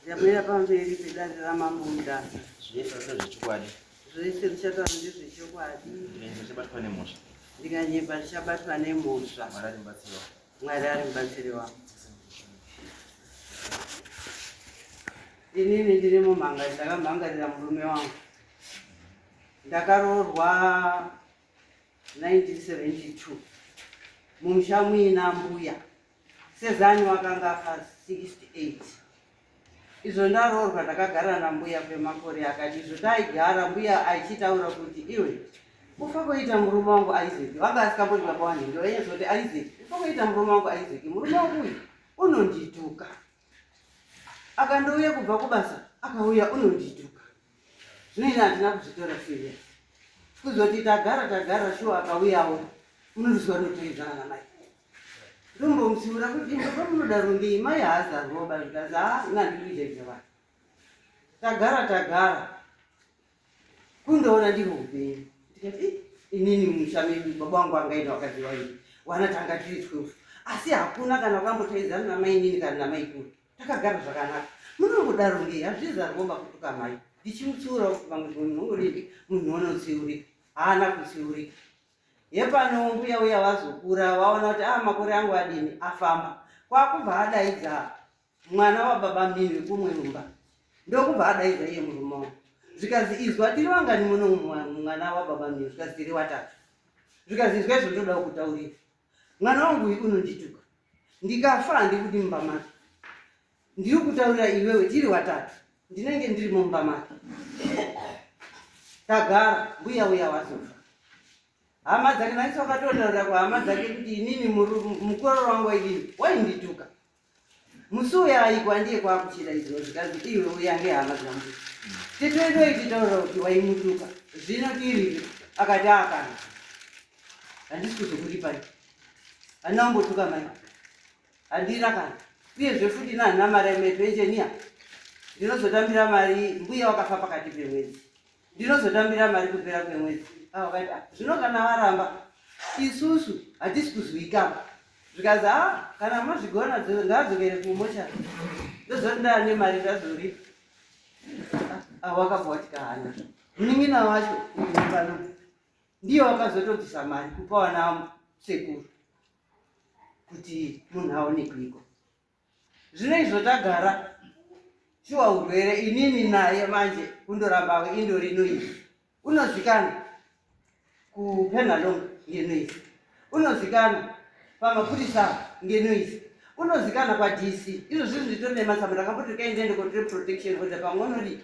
Yamira pamberi pedanza ramambuda. Zvese zvechokwadi. Zvese richataura ndezvechokwadi. Ndichabatwa nemhosva. Ndikanyepa ndichabatwa nemhosva. Mwari ari mubatsiri wangu. Inini ndiri mumhanga, ndakamhangarira murume wangu. Ndakaroorwa 1972 mumusha muina mbuya. Sezani wakanga afa 68. Izvo ndaroorwa ndakagara nambuya kwemakore akati izvo taigara mbuya achitaura kuti iwe ufa kuita murume wangu Isaac. Wanga asikamboti baba wangu ndio yeye zoti Isaac. Ufa kuita murume wangu Isaac. Murume wangu uyu unondituka. Akandouya kubva kubasa akauya unondituka. Zvinoina handina kuzvitora serious. Kuzoti tagara shuwa akauyawo unorizwa notoedzana namai. Ndombomutsiura kuti imba munoda rungei mai haazarwoba zvikazi ngandikuite vanhu. Tagara kundoona ndiro upenyu. Tikati inini mumusha medu baba wangu angaenda wakati waini wana tanga tiri 12 asi hakuna kana wakambotaedzana namai inini kana namai kuri takagara zvakanaka. Munongoda rungei hazvizarwoba kutuka mai. Ndichimutsiura kuti vamwe munongodii munhu unotsiurika haana kutsiurika. Yepano mbuya uya wazokura waona kuti makore angu adini afamba. Kwakubva adaidza mwana wababa mnini wekumwe rumba. Ndokubva adaidza iye murume wangu. Zvikazi izwa tiri wangani muno mwana wababa mnini zvikazi tiri watatu. Zvikazi izwa izvo ndoda kutaurira. Mwana wangu uyu unondituka. Ndikafa handikuti mumba make. Ndiri kutaurira iwewe tiri watatu. Ndinenge ndiri mumba make. Tagara mbuya uya wazofa. Hama dzake naisi wakatotaura kuhama dzake kuti inini mukororo wangu waidini waindituka. Musi uya aikwa ndiye kwakuchira izvo zvikazi iwe uyange hama dzangu. Titoendoi titaura kuti waimutuka. Zvino tiri akati akana. Handisi kuzokuripai. Handina kumbotuka mai. Handina kana. Uyezve futi handina mari yepensheniya. Ndinozotambira mari mbuya wakafa pakati pemwedzi. Ndinozotambira mari kupera kwemwedzi. Wakati zvino kana waramba isusu hatisi kuzivikanwa. Zvikazi kana muzvigona ngadzokere kumochari. Ndozoti ndaane mari ndazoripa. Wakabva wati kahana. Munin'ina wacho pano ndiye wakazotobvisa mari kupa wana sekuru kuti munhu aonekwe iko. Zvino izvo tagara shuwa urwere inini naye manje kundoramba indori noisi. Unozikana kupenhalonga ngenoisi. Unozikana pamapurisa ngenoisi. Unozikana kwaDC. Izvo zvinhu zvitori nematsambo ndakamboti kaendende kotere protection kuti pamwe unodi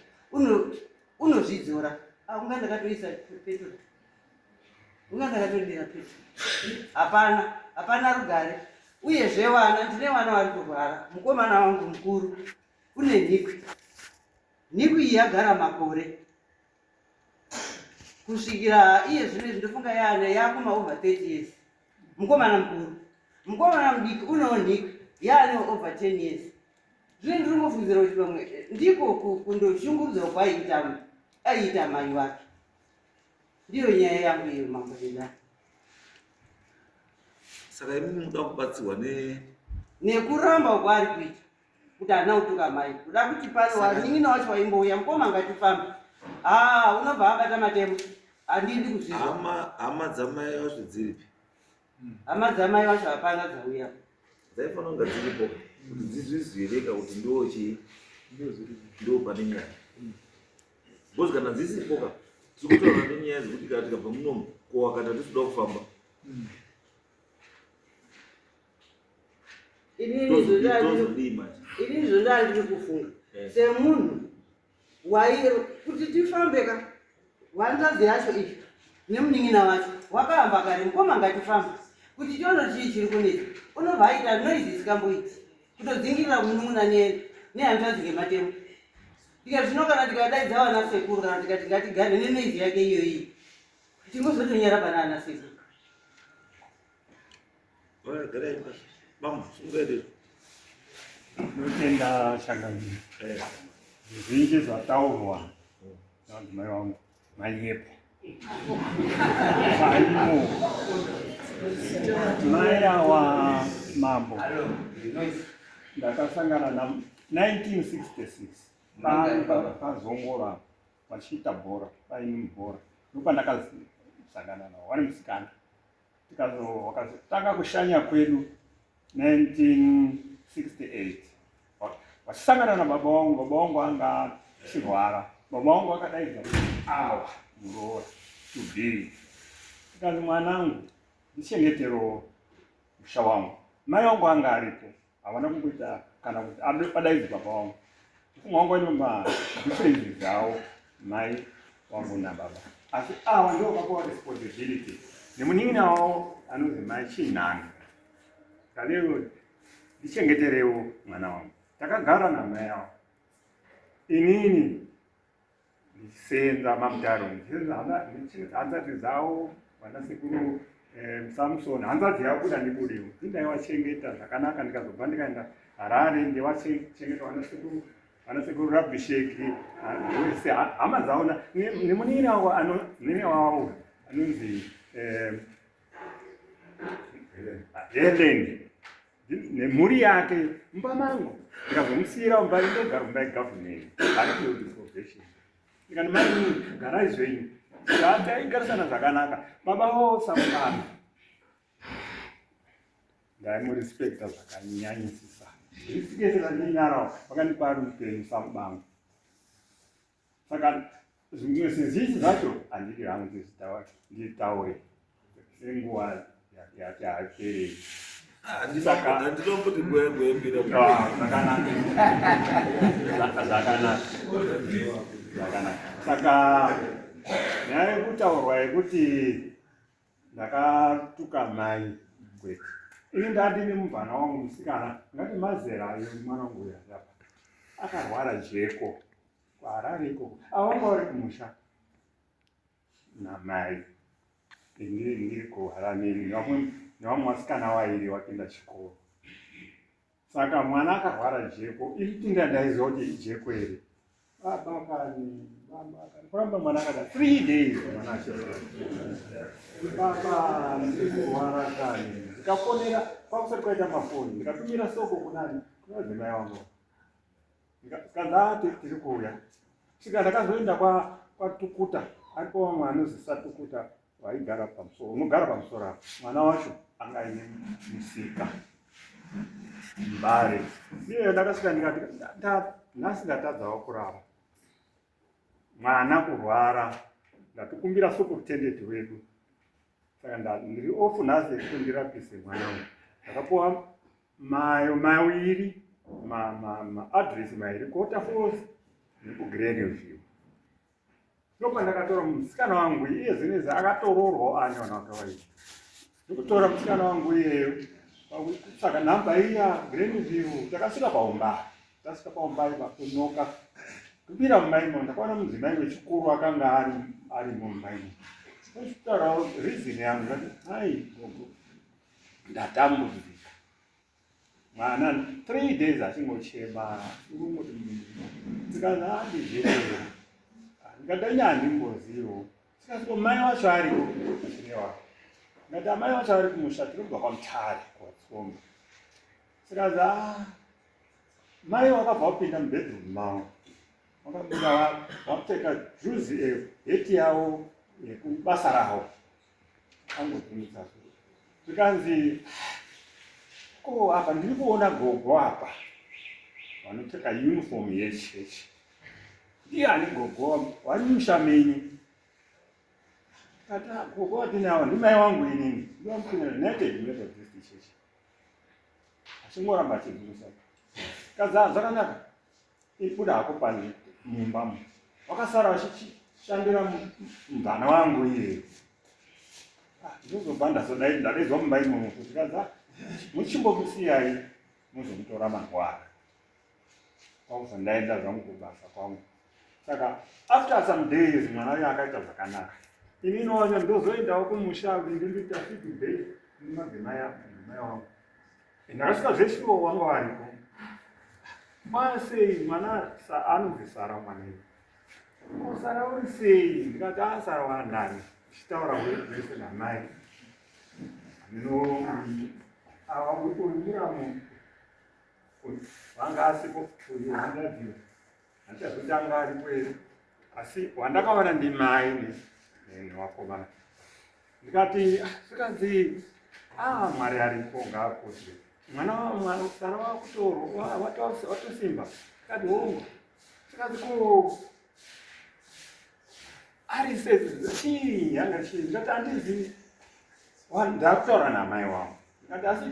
unozvidzora. Unga ndakatoisa petrol. Unga ndakatodira petrol. Hapana rugare. Uyezve wana ndine wana vari kurwara. Mukomana wangu mukuru une nhikwi. Nhikwi iyi yagara makore. Kusvikira iye zvino ndofunga yakuma over 30 years. Mukomana mukuru. Mukomana mudiki unewo nhikwi yaane over 10 years. Zvino ndiri kufungira kuti pamwe ndiko kundoshungurudzwa kwaiita mai wake. Ndiyo nyaya yangu iyo mambodeda. Saka imi munoda kubatsirwa nekuramba kwari kuita kuti hana kutuka mai. Kuda kuti pano wanin'ina wacho waimbouya mukoma ngatifambe. Unobva abata matemo. Handidi kuzvizwa. Hama dzamai vacho dziripi? Hama dzamai vacho hapana dzauya. Dzaifanira kunge dziripo kuti dzizvizwireka kuti ndo pane nyaya. Because kana dzisipoka tiri kutaura nenyaya dzekuti kana tikabva munomu kowakata tisida kufamba. Inini zvonda ndiri kufunga semunhu kuti tifambeka wanzazi yacho izvo nemunin'ina wacho wakahamba kare mukoma ngatifambe kuti tiono chii chiri kunetsa. Unobva aita noizi isikamboiti kutodzingirira munun'una nehanzvadzi ngematemo. Tika zvino kana tikadaidza vana sekuru kana tikati ngatigare nenoizi yake iyoyi tingozotonyara pana ana sekuru. Notenda shangazi. Zvizhinji zvataurwa namai vangu mayepo. Saimo. Maya wa mambo. Ndakasangana 1966 pazongora vachiita bhora paini bhora ndopandakazosangana navo vari musikana wakazotanga kushanya kwedu 1968 vachisangana nababa vangu anga achirwara. Baba vangu akadaidza awa muroora today tikazi mwanangu ndichengeterowo musha wangu. Mai vangu anga aripo havana kungoita kana kuti adaidzi baba vangu mfuma wangu ane madifferensi dzavo mai vangu nababa, asi ava ndo vakapiwa responsibility nemunin'ina wavo anonzi mai chinhani kaleo ndichengeterewo mwana wangu. Takagara namai avo inini ndichisenza mamutaro ndichisenza hanzvadzi dzavo vanasekuru Samson hanzvadzi yabuda ndibudewo ndindaiwachengeta zvakanaka. Ndikazobva ndikaenda Harare ndewachengeta vanasekuru Rabhisheki wese hama dzavo nemunini wavo anonzi Helen nemhuri yake mumba mangu. Ndikazomusiyira mumba ndogara mumba yegavhumeni ari kudisobvesheni ndikati mai garai zvenyu taigarisana zvakanaka. Baba vavo samukana ndaimurespekta zvakanyanyisisa ndisikesera ndinyarawo vakandipa ari upenyu samubangu. Saka zvimwe zizhinji zvacho handidi hangu nditaure senguva yati haperei. Ndinomboti gwembira zvakanaka. Saka nyaya yekutaurwa yekuti ndakatuka mai kwete, ini ndadini mubvana wangu musikana ngati mazera ayo mwana wangu uya apa akarwara jeko kuHarare ikoko avanga vari kumusha namai ndiri kuHarameni nevamwe vasikana vairi vakuenda chikoro. Saka mwana akarwara jeko itinda ndaiziva kuti ijeko iri baba kuramba mwana akada 3 days mwana achirwara baba ndikurwara kani. Ndikafonera pakusati kwaita mafoni ndikatumira soko kunani kunadzimai vangu ndikazi tiri kuuya sika ndakazoenda kwatukuta aripo vamwe anozisa tukuta vaigara pamusoro unogara pamusoro apo mwana wacho anga aine musika mbare iye ndakasvika ndikati nhasi ndatadzawo kurava mwana kurwara ndatokumbira superintendent wedu. Saka ndiri ofu nhasi yekuti ndirapise mwana wangu. Ndakapiwa mawiri maadresi mairi kuWaterfalls nekuGrenville. Ndopa ndakatora musikana wangu iye zvinezvi akatororwawo ane vana vakavaita ndokutora musikana wangu iyeyo. Saka nhamba iya Grenville takasvika paumbai vakunoka kupira mumaimo ndakaona mudzimai wechikuru akanga arimo mumaimo. Ndosvitaurawo reason yangu ndati hai gogo ndatambudzika mwana 3 days achingochema tikazi handizvirero ndikati handimbozivo. Tikasvika mai wacho ariko achirewa ndati amai wacho ari kumusha tirobva kwaMutare kwaTsonga. Tikazi mai wakabva wapinda mubedroom mavo wakabuda wapfeka juzi heti yavo yekubasa ravo angotumidza tikanzi ko apa ndiri kuona gogo apa vanopfeka uniform yechechi ndiani gogo vari musha menyu? Kati gogo watinawo ndimai wangu inini ndiwamupinda United Methodist Church achingoramba achibvunza kaza zvakanaka ibuda hako pani mumbamo wakasara vachishandira mubvana wangu iye ndozobva ndadaizwa mumba imomo kuti kaza muchimbomusiyai muzomutora mangwara kwakuza ndaenda zvangu kubasa kwangu. Saka after some days mwana uyo akaita zvakanaka ini noona ndozoendawo kumusha ndindoita feedback nemadzimai wangu. Ndakasvika zveshuwo wanga variko masei mwana anonzi Sara mwana iyo Sara uri sei? Ndikati Sara wandani tichitaura wese namai uri muramo wanga asipo uyu wandadziwa achazotanga ari kweri asi wandakaona ndimai newakomana ndikati sikadzi Mwari aripo ngaakuti musana wakutorwa watosimba kati hongu sikadzi ko ari chii yanga chii ndikati handizivi ndakutaura namai wangu ndikati asi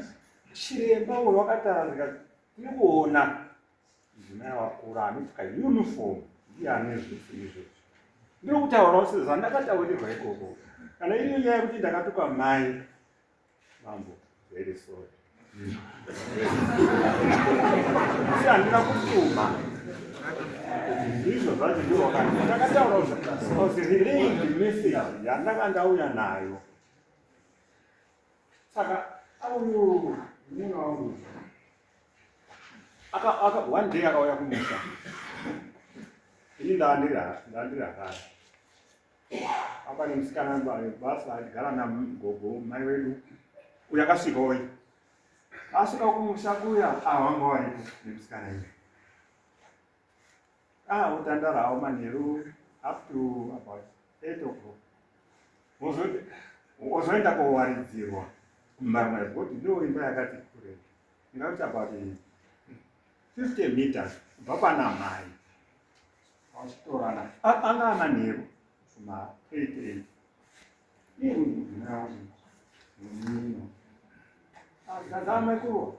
chiremba uyo wakataura ndikati tiri kuona mudzimai wakura anopfeka uniform ndiye ane zvese izvozvo ndiri kutaurawo sezvandakataurirwa ikoko kana iriyo nyaya yekuti ndakatuka mai mambo very sorry asi handina kutuma izvo zvacho ndiro ndakataura relayed message yandanga ndauya nayo saka auyu munhu wangu one day akauya kumusha ini ndandirakara apa nemusikana basa aigara nagogo mai wedu uyu akasvika uyu asvika kumusha kuya wanga waripo nemusikana iyi utandarawo manheru up to about 8 o'clock wozoenda kowaridzirwa kumamwe kuti ndo imba yakati kure ingauti about 50 meters kubva pana mai vachitorana anga manheru kuma 8 kazama kuwa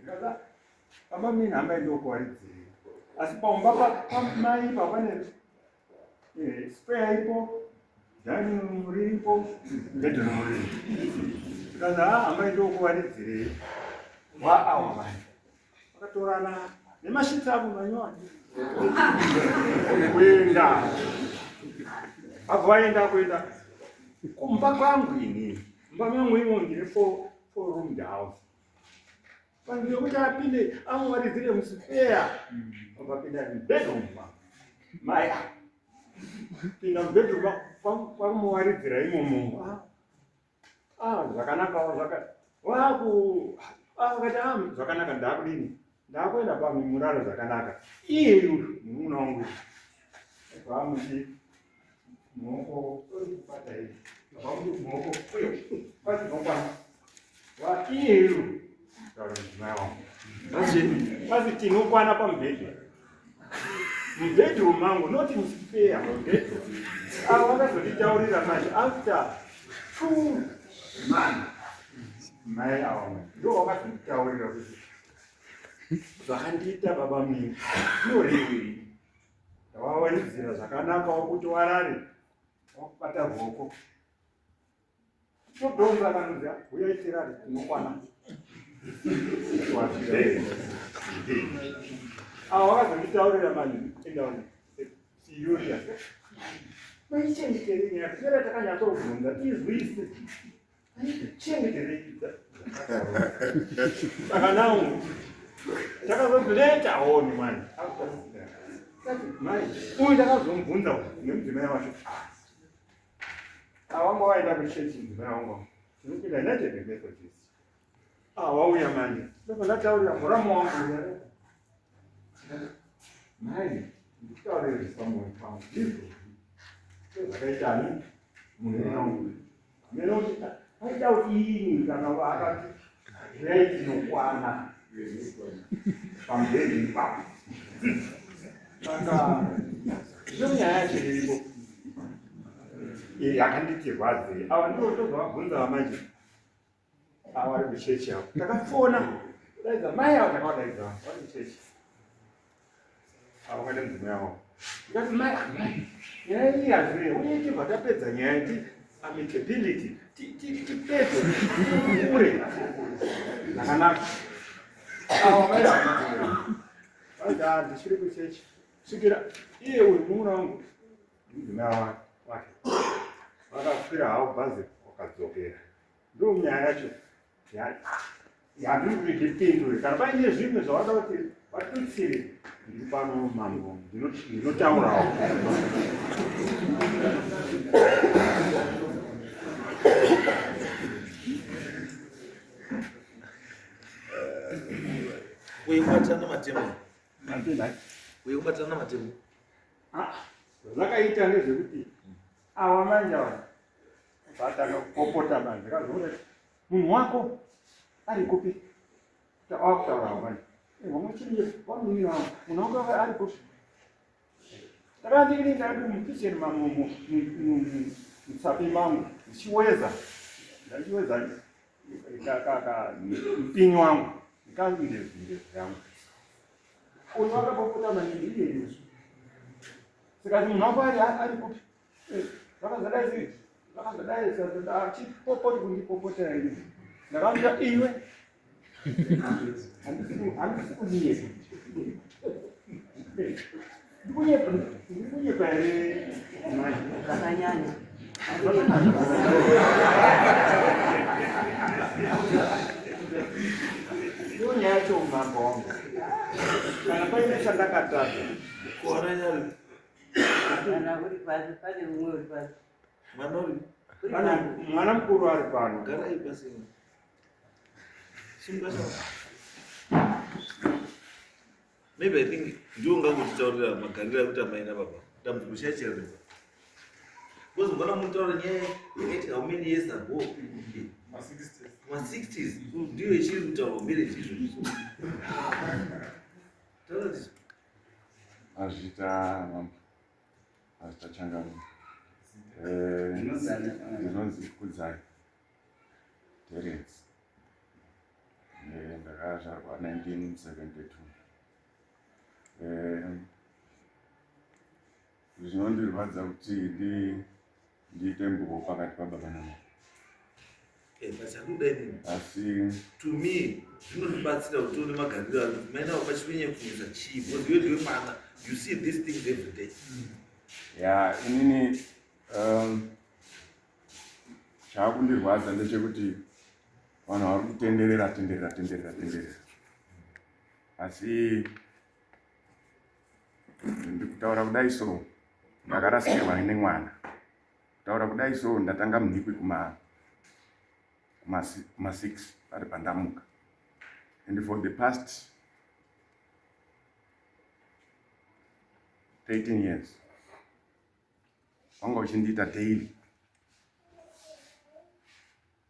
kaza kama mimi namba ndio kuwaridzira asi paumba pamai papane spare ipo ndani muripo bedroom muripo kaza ambaye ndio kuwaridzira wa mai wakatorana nemashitabu manyoni kuenda avaenda kuenda kumba kwangu ini mba mangu imo ndine 4 room house pandiyo kuti apinde amwaridzire musipea akapinda bedroom mai pinda bedroom kwamwaridzira imomo zvakanaka vakati zvakanaka ndakudini ndakuenda pamuraro zvakanaka iyeyu nemuna wangu vamuti muoko urikubata hivi vamuti muoko uyo patinokwana iyeyu tauradzimai wangu basi tinokwana mubedroom mangu noti musipea mubedroom vakazotitaurira manje after 2 months mai avamwe ndo vakazotitaurira kuti zvakandiita baba mimi norewi ndawawaridzira zvakanakawo kuti warare wakubata ruoko todonza kanoziva uya tirare tinokwana wakazonditaurira manje endaoni siyuriya maichengeterei nyaya kupera takanyatsovhunza tizwise chengeterei saka nau takazoziletawo ni manje mai uyu takazomubvunza nemudzimai wacho wanga waenda kuchechi mudzimai wangu tinopinda United Methodist wauya manje ndobva ndataurira muramu wangu mai ndikutaurire pamwoyo pangu izvo zvakaitani munhu wangu mene kuti aita kuti ini kana akati rei tinokwana pamberi ipapo saka ndo nyaya yacho iripo yakanditi rwadze ava ndo tozovabvunza vamanje vari kuchechi avo takafona daidza mai avo takavadaidza vari kuchechi avo ngade mudzimai wavo ndikati mai nyaya iyi hazvire uye tibva tapedza nyaya ti amicability tipedze ure zvakanaka avo mai vaida ndichiri kuchechi kusvikira iye uyu mununa wangu mudzimai wake vakakwira havo bhazi wakadzokera ndo nyaya yacho handiri kuti ndipindure kana paine zvimwe zvavada kuti vatutsire ndiri pano mambo ndinotaurawo Weikubatana matemo. Mandina. Weikubatana matemo. Zvakaita ngezvekuti awa manje awa vatanga kupopota manje kazoona munhu wako ari kupi wakutaura manje vamwechii vamunhu wako ari kupi takandiri ndadumukiseni mutsapi mangu ndichiweza mpinyi wangu ndikazindezinde zvangu uyu wakapopota maningi iyeizvo sikati munhu wako ari kupi zvakazadai achipopoti kundipopotera ini ndakamira iwe handisi kunyepa ndikunyepa here Zvakanyanya. iyo nyaya yacho mumambo wangu kana paine chandakatadza Kuona nyari. Kana uri pasi, pane umwe uri pasi. Manori. pana mwana mukuru ari pano Gara ipasi. Simba sawa. Maybe I think ndio ngakutaurira magariro ekuti amaina baba. Dambudziko chachira. Because ngona mutaura nyaya yakaita how many years ago? Ma 60s. Ndio ichiri kutaura marriage izvo. Taura this. Azvita changano ndinonzi Kudzai Terence ndakazvarwa 1972 zvinondirwadza kuti ndiite mbuvo pakati pababa namai asi To me, zvinobatsira kuti une magariro ano maina wapachipinye kuisa chii because iwe ndiwe mwana you see these things every day. ya inini chaakundirwadza ndechekuti vanhu vari kutenderera asi ndikutaura kudai so ndakarasikirwa nemwana kutaura kudai so ndatanga munhikwi kuma 6 ari pandamuka and for the past 13 years wanga uchindiita daily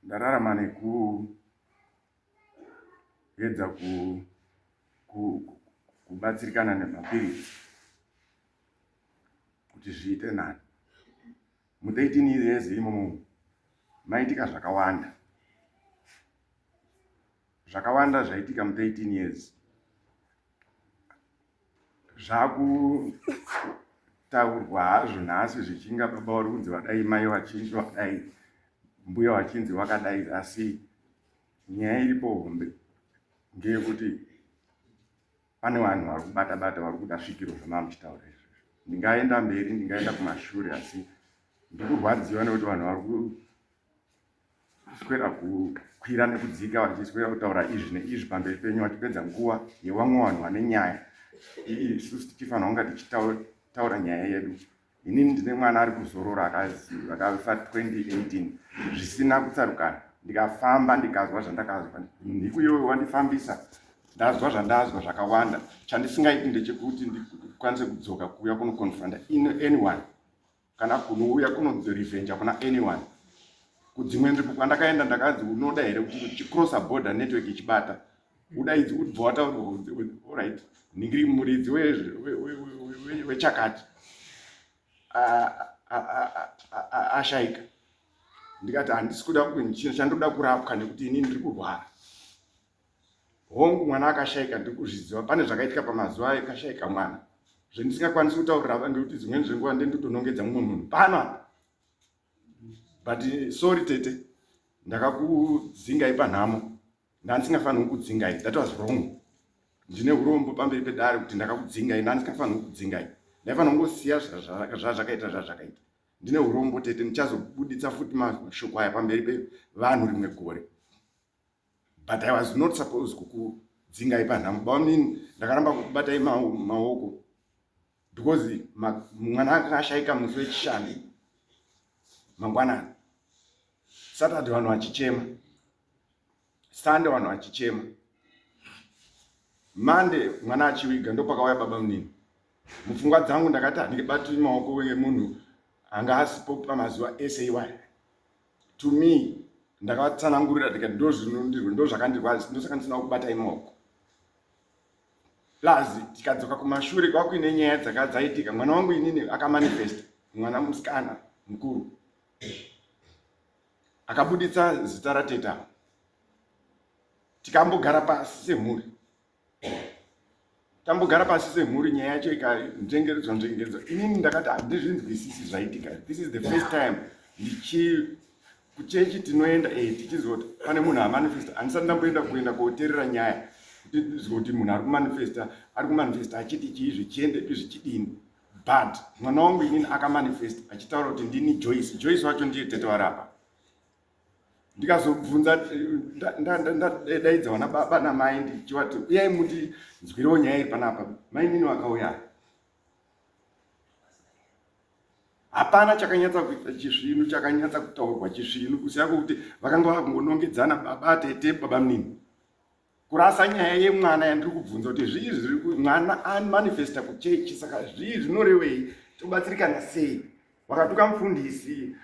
ndararama nekuedza kubatsirikana nemapiritsi kuti zviite nani mu13 years imomo maitika zvakawanda zvaitika mu13 years zvakutaurwa hazvo nhasi zvichinga baba vari kunzi vadai mai vachinzi vadai mbuya vachinzi vakadai asi nyaya iripo hombe ngeyekuti pane vanhu vari kubata vari kuda svikiro zvamamuchitaura izvozvo ndingaenda mberi ndingaenda kumashure asi ndikurwadziwa nekuti vanhu vari kuswera kukwira nekudzika vachiswera kutaura izvi neizvi pamberi penyu vachipedza nguva yevamwe vanhu vane nyaya isusu tichifanira kunga tichitaura nyaya yedu inini ndine mwana ari kuzorora akafa 2018 zvisina kutsarukana ndikafamba ndikazwa zvandakazwa ndikuiwewe wandifambisa ndazwa zvandazwa zvakawanda chandisingaiti ndechekuti ndikwanise kudzoka kuuya kunokonfronta anyone kana kunouya kunorivenja kuna anyone kudzimwe nzvimbo kwandakaenda ndakanzi unoda here kuti uchicrossa border network ichibata udaidzi ubva wataurwa alright ndingiri muridzi wechakati ashaika ndikati handisi kuda chandoda kurapwa nekuti inini ndiri kurwara hongu mwana akashaika ndiri kuzviziva pane zvakaitika pamazuva akashaika mwana zvendisingakwanisi kutaurira vanhu ngekuti dzimweni zvenguva ndindotonongedza mumwe munhu pano but sorry tete ndakakudzingai panhamo ndandisingafaniri kukudzingai that was wrong ndine urombo pamberi pedare kuti ndakakudzingai ndandisingafaniri kukudzingai ndaifanira kungosiya zvazvakaita zvazvakaita ndine urombo tete ndichazobuditsa futi mashoko aya pamberi pevanhu rimwe gore but I was not supposed kukudzingai panhamo baonini ndakaramba kukubatai maoko because mwana akashaika musi wechishanu mangwanani Saturday vanhu vachichema Sunday vanhu vachichema Mande mwana achiwiga ndopakauya baba munini. Mupfungwa dzangu ndakati handingabati maoko wemunhu anga asipo pamazuva ese iwayo. To me ndakavatsanangurira ndikati ndo zvakandirwadza, ndosaka ndisina kubata imaoko. Lazi tikadzoka kumashure kwakuine nyaya dzaitika. Mwana wangu inini akamanifesta, mwana musikana mukuru akabuditsa zita rateta. Tikambogara pasi semhuri. Nyaya yacho ikanzvengeredzwa. Inini ndakati handizvinzwisisi zvaitika. This is the first time kuchechi tinoenda tichizoti pane munhu amanifesta. Handisati ndamboenda koteerera nyaya kuti munhu ari kumanifesta achiti chiizvi chiendepi zvichidini. But mwana wangu inini akamanifesta achitaura kuti ndini Joyce. Joyce wacho ndiye tete warapa. Ndikazobvunza ndadaidza vana baba namai ndichivati uyai muti nzwirewo nyaya iri panapa. Mai nini vakauya. Hapana chakanyatsa kuita chisvinu, chakanyatsa kutaurwa chisvinu, kusiya kuti vakanga vakungonongedzana baba tete baba munini. Kurasa nyaya yemwana yandiri kubvunza kuti zvii zviri mwana amanifesta kuchechi, saka zvii zvinorevei, tobatsirikana sei. Vakatuka mufundisi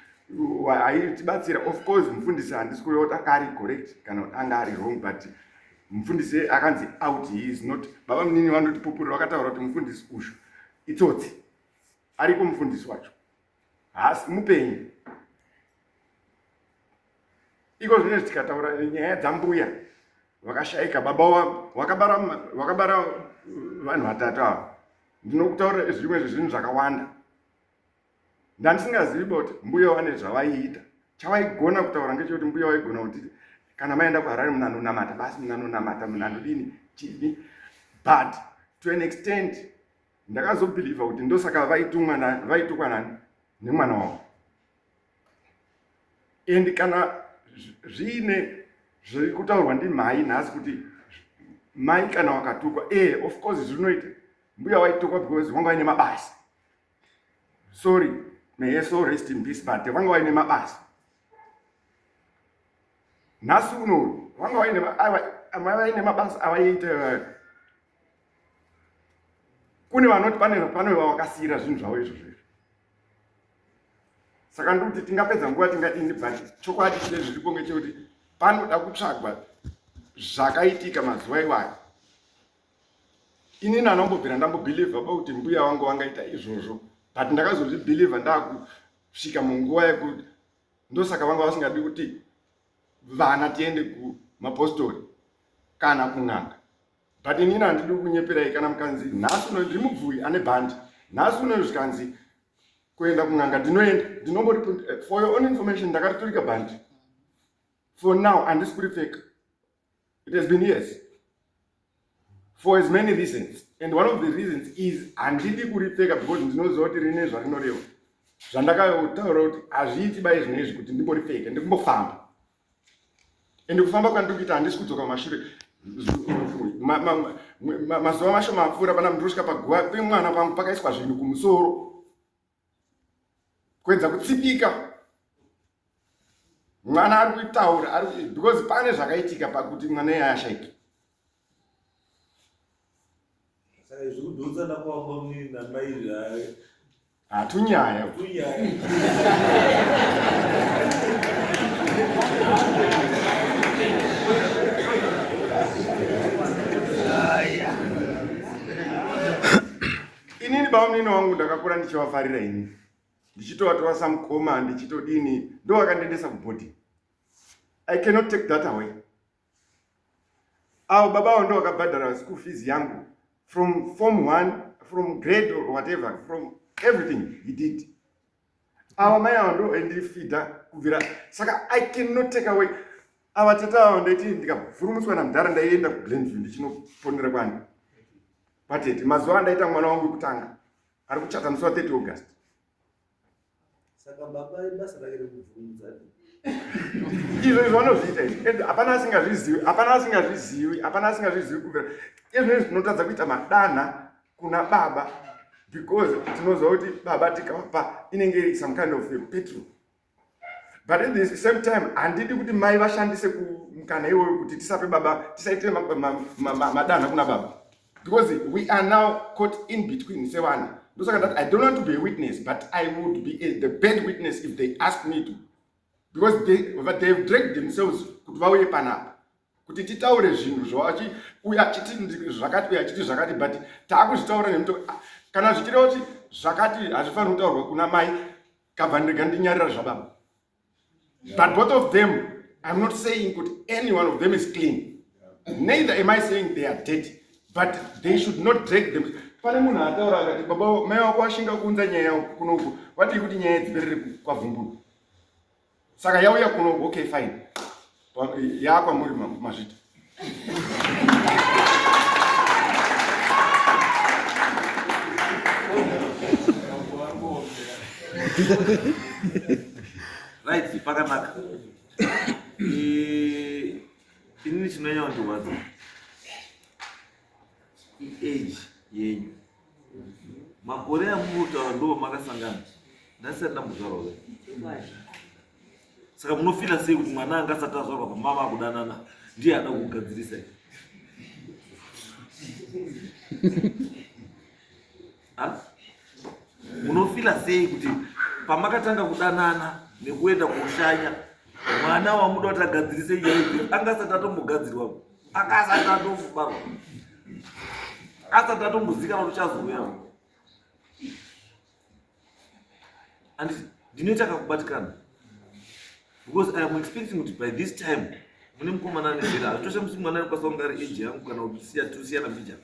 aitibatsira. Of course mufundisi handisi kureva kuti anga ari correct kana kuti anga ari wrong, but mufundisi akanzi out, he is not. Baba munini vanotipupurira vakataura kuti mufundisi ushu itsotsi, ariko mufundisi wacho haasi mupenyu. Iko zvinezvi tikataura nyaya dzambuya vakashayika. Baba wakabara vanhu vatatu ava. Ndinokutaura zvimwe zvezvinhu zvakawanda. Ndandisingazivi kuti mbuya wane zvavaiita. Chavaigona kutaura ngechekuti mbuya waigona kuti kana maenda kuHarare munanonamata, basi munanonamata, munanodini chini. But to an extent ndakazobhiliva kuti ndosaka vaitukwa nani nemwana wavo. And kana zviine zviri kutaurwa ndimhai nhasi kuti mai kana wakatukwa, of course zvinoita. Mbuya waitukwa because vanga vaine mabasa. Sorry, may your soul rest in peace, but vanga vaine mabasa. Nhasi uno vanga vaine mabasa avaiita. Kune vanoti pane vavakasiyira zvinhu zvavo izvozvo. Saka ndikuti tingapedza nguva tingadini, but chokwadi chine zviripo ngechekuti panoda kutsvagwa zvakaitika mazuva iwayo. Inini handambobvira ndambobhilivha kuti mbuya wangu wangaita izvozvo, but ndakazozvibhilivha ndakusvika munguva yekuti ndosaka vanga vasingadi kuti vana tiende kumapostori kana kun'anga. But inini handidi kunyeperai kana mukanzi nhasi uno ndiri mubvuyi ane bhandi, nhasi uno zvikanzi kuenda kun'anga ndinoenda. For your own information ndakariturika bhandi. For now handisi kuripfeka. It has been years. For as many reasons. And one of the reasons is handidi kuripfeka because ndinoziva kuti rine zvarinoreva. Zvandakautaura kuti hazviiti bai zvinezvi kuti ndimboripfeka, ndikumbofamba. And kufamba kwandiri kuita handisi kudzoka kumashure. Mazuva mashoma apfuura pana munhu osvika paguva pemwana pangu pakaiswa zvinhu kumusoro. Kuedza kutsipika. Mwana ari kutaura because pane zvakaitika pakuti mwana iye ashayike. Saka zvekudhonza nakwamba munini namai hatunyaya. Inini baba munini wangu ndakakura ndichivafarira inini. Ndichitovatora samukoma ndichitodini, ndo vakandiendesa kubhodhi. I cannot take that away. Avo baba vo ndo vakabhadhara school fees yangu from form 1, from grade or whatever, from everything he did. Ava mai avo ndo endifidha kubvira. Saka I cannot take away. Ava tata avo ndaiti ndikavhurumuswa namudhara ndaienda kuGlenview ndichinoponera kwani patete. Mazuva andaita mwana wangu wekutanga ari kuchata musi wa 30 August. Saka baba ibasa rake rekubvunza. Izvo zvanozviita. Hapana asingazvizivi kubvira. Izvo zvinotadza kuita madanha kuna baba because tinoziva kuti baba tikavapa inenge iri some kind of petrol. But at the same time handidi kuti mai vashandise mukana iwoyo kuti tisape baba, tisaitire madanha kuna baba. because we are now caught in between. Sewana. I don't want to be a witness, but I would be the bad witness if they ask me to. Because they've dragged themselves kuti vauye panapa. Kuti titaure zvinhu zvawachi uya achiti zvakati uya achiti zvakati, but taakuzvitaura nemuto kana zvichireva kuti zvakati hazvifaniri kutaurwa kuna mai kabva ndega ndinyarira zvababa. But both of them, I'm not saying kuti any one of them is clean. Neither am I saying they are dirty, but they should not drag them. Pane munhu ataura akati baba mai wako washinga kuunza nyaya kunoku wati kuti nyaya dziperere kwavhumburu. Saka yauya kunoku, okay fine. Yakwamuri mazvita. Right, pakanaka. Inini chinonyanya kundirwadza age yenyu. Makore amutaura ndo makasangana. Ndasati ndambotaurawo. Saka munofila sei kuti mwana anga asati azvarwa pamama akudanana ndiye ada kugadzirisa. Munofila sei kuti pamakatanga kudanana nekuenda kushanya mwana wamuda kuti agadzirise iye anga asati atombogadzirwa, anga asati atombobarwa, asati atombozikana kuti chazouya. And ndinoita kakubatikana because I am expecting kuti by this time mune mukomana nezera hazvitosha musi mwana arikwanisa kunge ari age yangu kana kuti tosiyana mbija.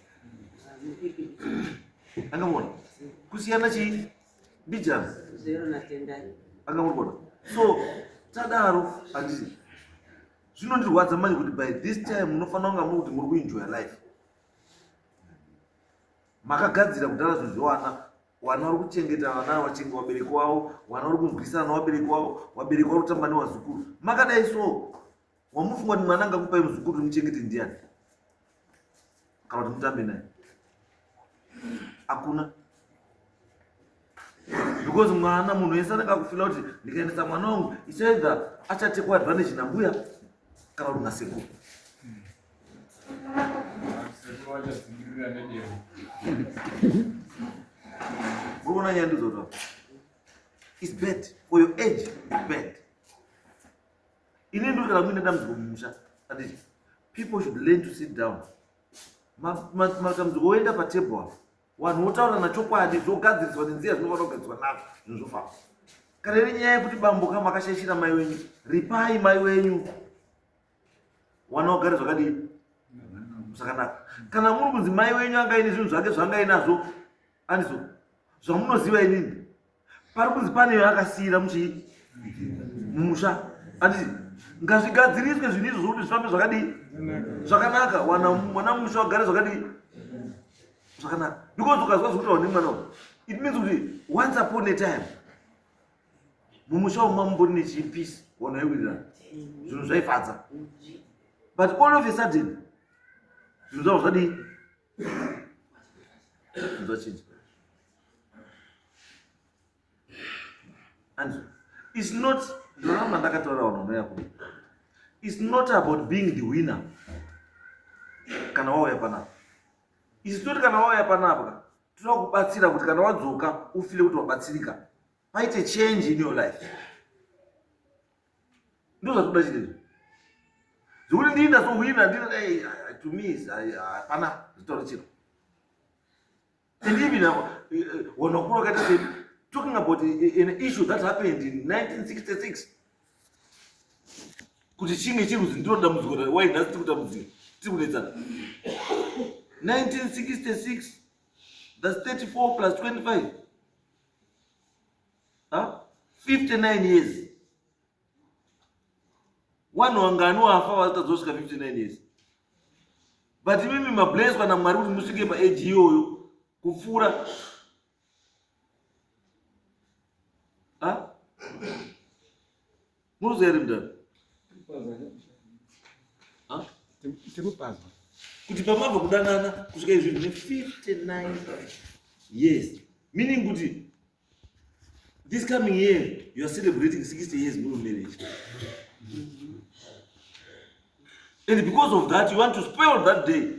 Angamona kusiyana chii mbijana 0 na 10. angamona. So tadaro handiti zvinondirwadza manje kuti by this time munofanira kunga muri kuti muri kuenjoy life. Makagadzira kudhara zvinhu zvewana, wana uri kuchengeta vana vachenga vabereki wavo, wana uri kumugwisana navabereki wavo, vabereki vari kutamba nevazukuru. Makadai so wamufunga kuti mwana angakupai muzukuru muchengete ndiani kana kuti mutambe naye? Hakuna. Because mwana munhu wese anenge akufila kuti ndikaendesa mwana wangu ichaedha achatekwa advantage nambuya kana kuti nasekuru. Kuona nyaya ndizo it's bad for your age. It's bad. Inini ndikala mwine dambudziko mumusha anditi people should learn to sit down. Matambudziko oenda patable wanhu votaura nachokwadi zvogadziriswa nenziya zvinofanira kugadzirwa nazvo zvinhu zvofamba. Kana iri nyaya yekuti bambuka makashaishira mai wenyu, ripai mai wenyu, wana ugare zvakadii zvakanaka. Kana muri kunzi mai wenyu anga ine zvinhu zvake zvaangainazvo andizo zvamunoziva inini pari kunzi paneyo akasiyira muchii mumusha anditi ngazvigadziriswe zvinhu izvo zvokuti zvifambe zvakadii zvakanaka, wana mwana mumusha wagare zvakadii zvakanaka. Because ukazwa zvokutaura nemwana wako it means kuti once upon a time mumusha umwe mumbori nechipisi wanaiwirirana zvinhu zvaifadza, but all of a sudden zvinhu zvavo zvadii zvachinja. And it's not ndoramba ndakataura vanhu vanoyako, it's not about being the winner kana wauya panapa. Isi toti kana wauya panapa toda kubatsira kuti kana wadzoka ufile kuti wabatsirika, paite change in your life. Ndo zvatoda chitezo zvokuti ndiinda sowina to me hapana zvitaura chiro. And even wanhu vakuru vakaita sei talking about an issue that happened in 1966 kuti chinge chiri kuzi ndiro dambudziko wai nhasi tiri kutambudzika tiri kunetsana. 1966 that's 34 plus 25 59 years. Wanhu wangani wafa vasitadzosvika 59 years, but imimi mablesswa namwari kuti musvike paage iyoyo kupfuura munoziva here mudhara kuti pamabva kudanana kusvika izvi zvine 59 years, meaning kuti this coming year you are celebrating 60 years new marriage. And because of that you want to spoil that day.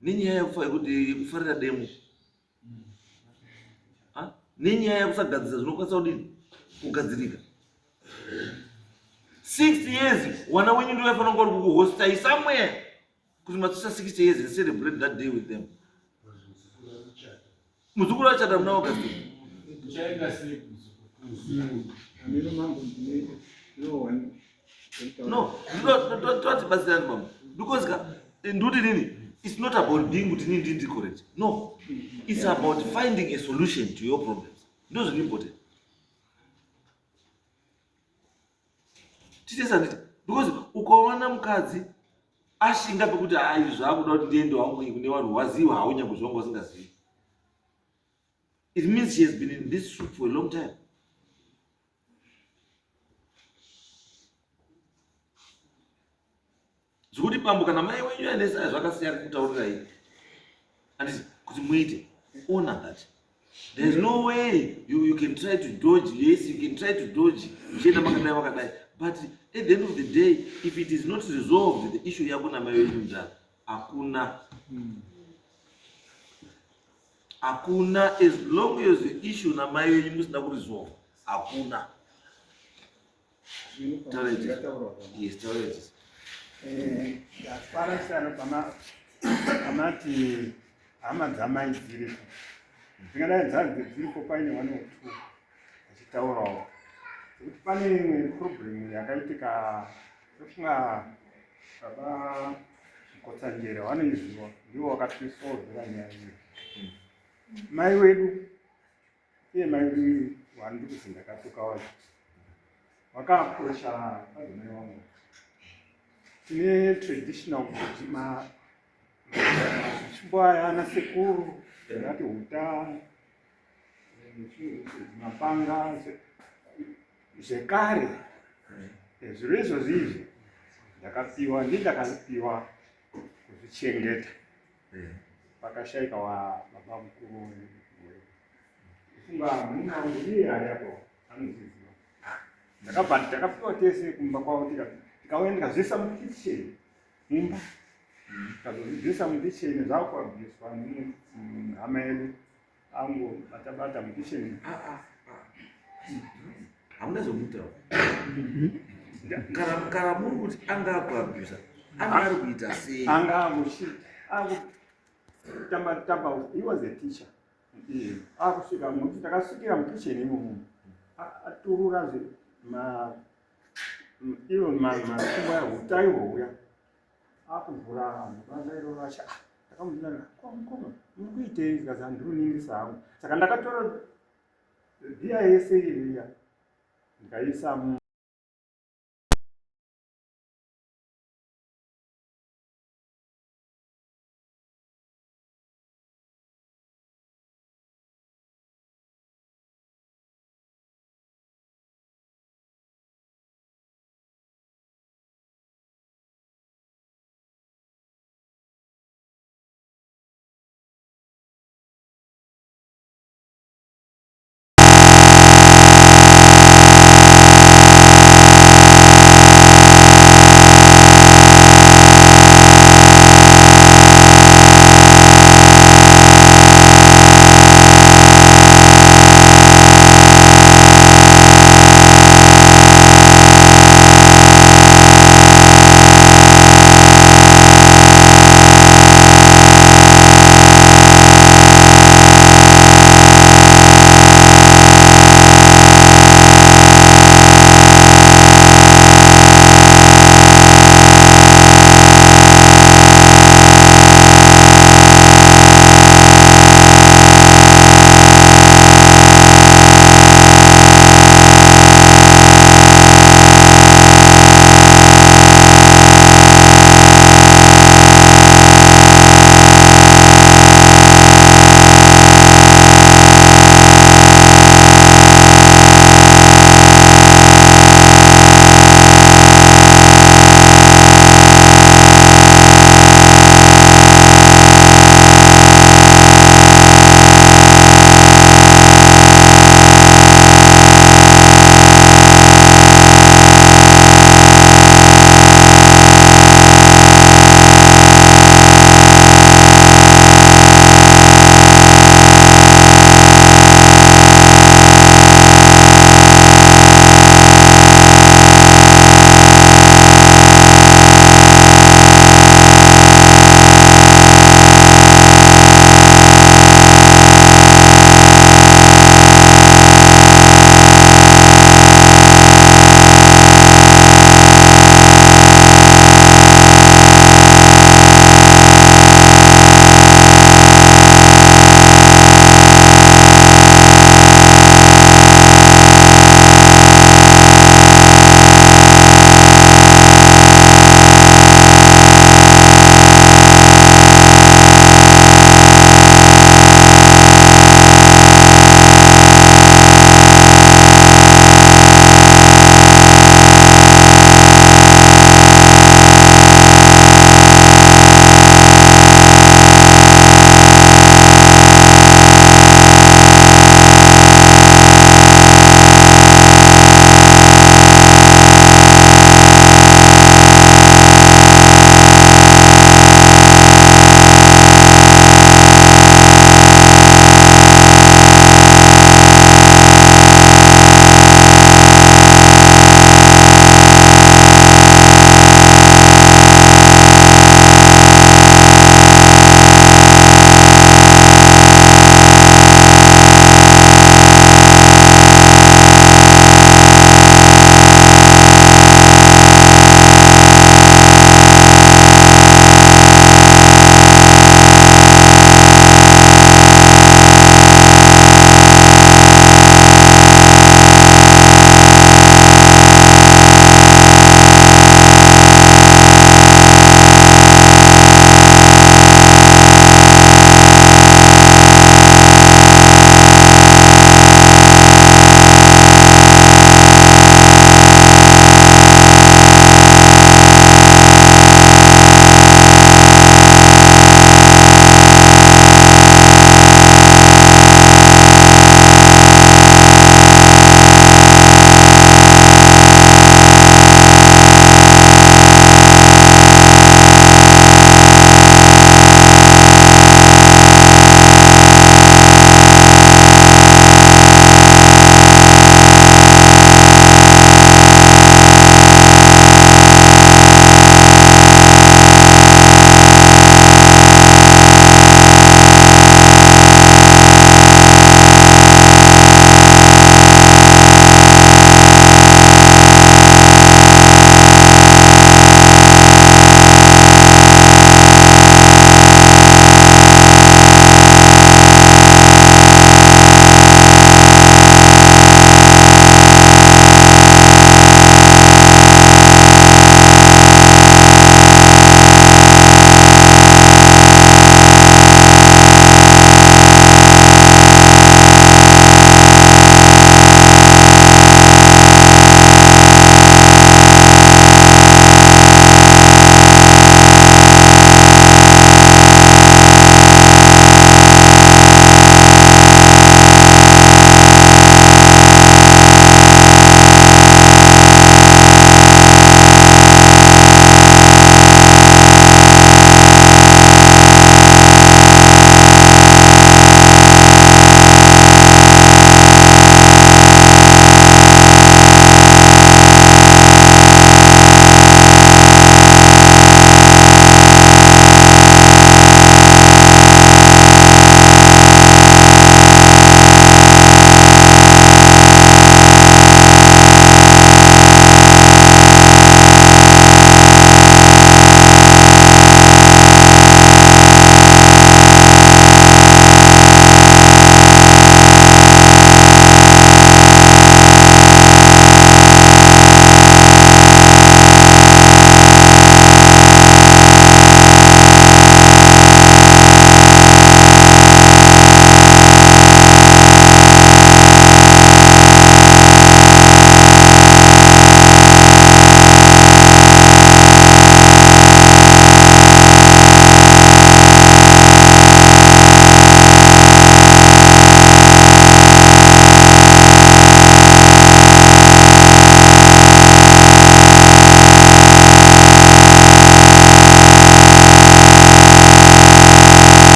nenyaya yekufarira demo, nenyaya yekusagadzirisa zvinokwanisa kudini kugadzirika. 60 years wana wenyu ndio yafanira kunge uri kukuhostai somewhere kuti matsisa 60 years and celebrate that day with them. Muzukuru achata muna August. No, don't understand, mama. Because it's not about being correct. No, it's about finding a solution to your problems. Those are important. Because ukaona mukadzi ashinga pekuti zvakuda kuti ndiende wangu kune vanhu waziva haunyambozvanga usingazivi, it means she has been in this soup for a long time. Zvekuti pambo kana mai wenyu aendesa zvakasiyana kutaurirai anditi kuti muite ona that there is no way you can try to dodge. Yes, you can try to dodge uchienda makadai, but at the end of the day, if it is not resolved, the issue yako na mai wenyu ndani hakuna, as long as the issue na mai wenyu musina kuresolve hakuna. Yes, tell it. Asparasana pamati hama dzamai dziripo dzingadai dzanzi dziripo paine 1 or 2 achitaurawo kuti pane imwe problem yakaitika tofunga baba Kotsanjera vanoiziva ndivo vakatisolvera nyaya iyi. Mai wedu iye mai wedu wandiri kuzi ndakatuka wacho vakaapproacha madzimai vangu tine traditional kuti machimbo aya ana sekuru yakati huta mapanga zvekare zviro izvozvi izvi ndakapiwa ndakapiwa kuzvichengeta pakashaika wababa mukuru funga muna ndiye ariapo anoziziva ndakabva ndakapiwa tese kumba kwavo tikauya ndikazvisa mukicheni mumba tikazozvisa mukicheni zvakuabviswa hama yedu angu batabata mukicheni hamuna zvomutaura kana muri kuti anga akuabvisa anga ari kuita sei? Anga tamba he was a teacher. Akusvika muti takasvikira mukicheni imomo aturura iwo masimbo yahuta iwouya akuvhura basa iro rasha ndakamubvunza koma muri kuitei zikazi handiruningiswa hangu saka ndakatora DIS iriya ndikaisa